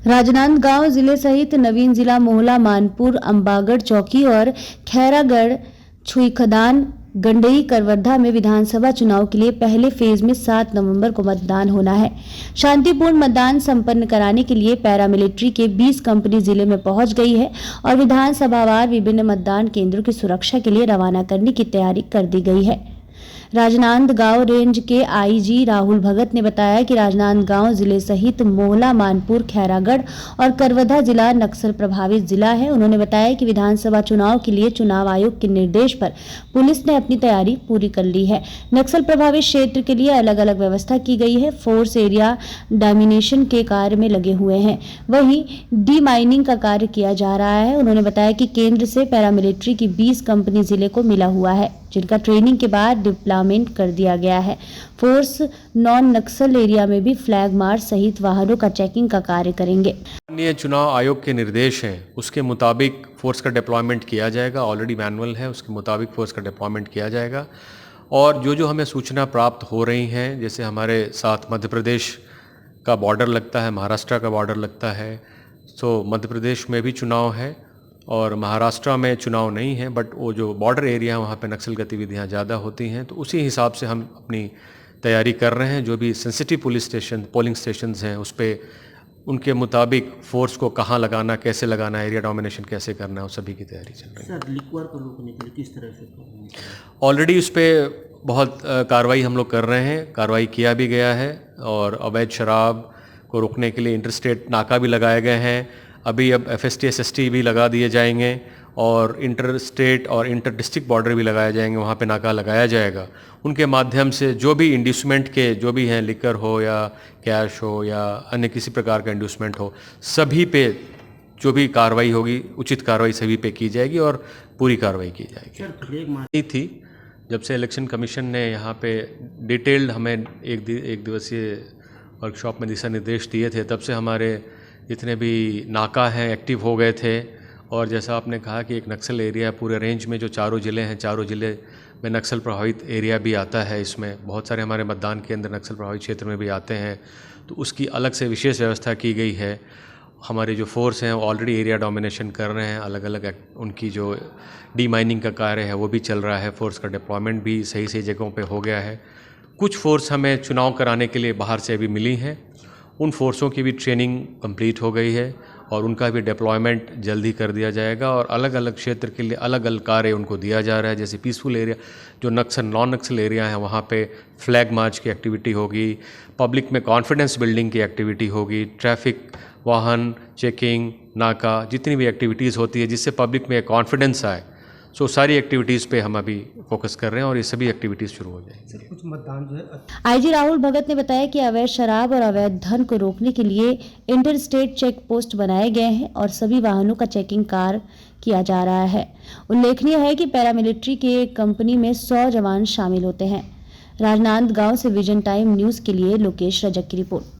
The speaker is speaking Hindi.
राजनांदगांव जिले सहित नवीन जिला मोहला मानपुर अंबागढ़ चौकी और खैरागढ़ छुईखदान गंडई करवरधा में विधानसभा चुनाव के लिए पहले फेज में 7 नवंबर को मतदान होना है। शांतिपूर्ण मतदान संपन्न कराने के लिए पैरामिलिट्री के 20 कंपनी जिले में पहुंच गई है और विधानसभावार विभिन्न मतदान केंद्रों की सुरक्षा के लिए रवाना करने की तैयारी कर दी गई है। राजनांदगांव रेंज के आईजी राहुल भगत ने बताया कि राजनांदगांव जिले सहित मोहला मानपुर खैरागढ़ और करवरधा जिला नक्सल प्रभावित जिला है। उन्होंने बताया कि विधानसभा चुनाव के लिए चुनाव आयोग के निर्देश पर पुलिस ने अपनी तैयारी पूरी कर ली है। नक्सल प्रभावित क्षेत्र के लिए अलग अलग व्यवस्था की गई है। फोर्स एरिया डोमिनेशन के कार्य में लगे हुए हैं, वहीं डी माइनिंग का कार्य किया जा रहा है। उन्होंने बताया कि केंद्र से पैरामिलिट्री की 20 कंपनी जिले को मिला हुआ है, जिनका ट्रेनिंग के बाद डिप्लॉयमेंट कर दिया गया है। फोर्स नॉन नक्सल एरिया में भी फ्लैग मार्च सहित वाहनों का चेकिंग का कार्य करेंगे। माननीय चुनाव आयोग के निर्देश हैं, उसके मुताबिक फोर्स का डिप्लॉयमेंट किया जाएगा। ऑलरेडी मैनुअल है, उसके मुताबिक फोर्स का डिप्लॉयमेंट किया जाएगा। और जो हमें सूचना प्राप्त हो रही हैं, जैसे हमारे साथ मध्य प्रदेश का बॉर्डर लगता है, महाराष्ट्र का बॉर्डर लगता है, तो मध्य प्रदेश में भी चुनाव है और महाराष्ट्र में चुनाव नहीं है, बट वो जो बॉर्डर एरिया है वहाँ पे नक्सल गतिविधियाँ ज़्यादा होती हैं। तो उसी हिसाब से हम अपनी तैयारी कर रहे हैं। जो भी sensitive police station polling stations हैं, उस पर उनके मुताबिक फोर्स को कहाँ लगाना, कैसे लगाना, एरिया डोमिनेशन कैसे करना है, उस सभी की तैयारी चल रही है। सर, लिक्वर को रोकने के लिए किस तरह से? ऑलरेडी उस पर बहुत कार्रवाई हम लोग कर रहे हैं, कार्रवाई किया भी गया है और अवैध शराब को रोकने के लिए इंटरस्टेट नाका भी लगाए गए हैं। अब FST SST भी लगा दिए जाएंगे और इंटर स्टेट और इंटर डिस्ट्रिक्ट बॉर्डर भी लगाए जाएंगे, वहाँ पे नाका लगाया जाएगा। उनके माध्यम से जो भी इंड्यूसमेंट के जो भी हैं, लिकर हो या कैश हो या अन्य किसी प्रकार का इंड्यूसमेंट हो, सभी पे जो भी कार्रवाई होगी, उचित कार्रवाई सभी पे की जाएगी और पूरी कार्रवाई की जाएगी। थी जब से इलेक्शन कमीशन ने यहाँ पे डिटेल्ड हमें एक दिवसीय वर्कशॉप में दिशा निर्देश दिए थे, तब से हमारे जितने भी नाका हैं एक्टिव हो गए थे। और जैसा आपने कहा कि एक नक्सल एरिया पूरे रेंज में जो चारों ज़िले हैं, चारों ज़िले में नक्सल प्रभावित एरिया भी आता है। इसमें बहुत सारे हमारे मतदान केंद्र नक्सल प्रभावित क्षेत्र में भी आते हैं, तो उसकी अलग से विशेष व्यवस्था की गई है। हमारे जो फोर्स हैं वो ऑलरेडी एरिया डोमिनेशन कर रहे हैं, अलग अलग उनकी जो डी माइनिंग का कार्य है वो भी चल रहा है। फोर्स का डिप्लॉयमेंट भी सही जगहों पर हो गया है। कुछ फोर्स हमें चुनाव कराने के लिए बाहर से अभी मिली हैं, उन फोर्सों की भी ट्रेनिंग कंप्लीट हो गई है और उनका भी डिप्लॉयमेंट जल्दी कर दिया जाएगा और अलग अलग क्षेत्र के लिए अलग अलग कार्य उनको दिया जा रहा है। जैसे पीसफुल एरिया जो नॉन नक्सल एरिया है, वहाँ पे फ्लैग मार्च की एक्टिविटी होगी, पब्लिक में कॉन्फिडेंस बिल्डिंग की एक्टिविटी होगी, ट्रैफिक वाहन चेकिंग, नाका, जितनी भी एक्टिविटीज़ होती है जिससे पब्लिक में कॉन्फिडेंस आए, सो सारी एक्टिविटीज़ पे हम अभी फोकस कर रहे हैं और ये सभी एक्टिविटीज़ शुरू हो जाएंगी। कुछ मतदान जो है आईजी राहुल भगत ने बताया कि अवैध शराब और अवैध धन को रोकने के लिए इंटर स्टेट चेक पोस्ट बनाए गए हैं और सभी वाहनों का चेकिंग कार्य किया जा रहा है। उल्लेखनीय है कि पैरामिलिट्री के कंपनी में 100 जवान शामिल होते हैं। राजनांदगांव से विजन टाइम न्यूज़ के लिए लोकेश रजक की रिपोर्ट।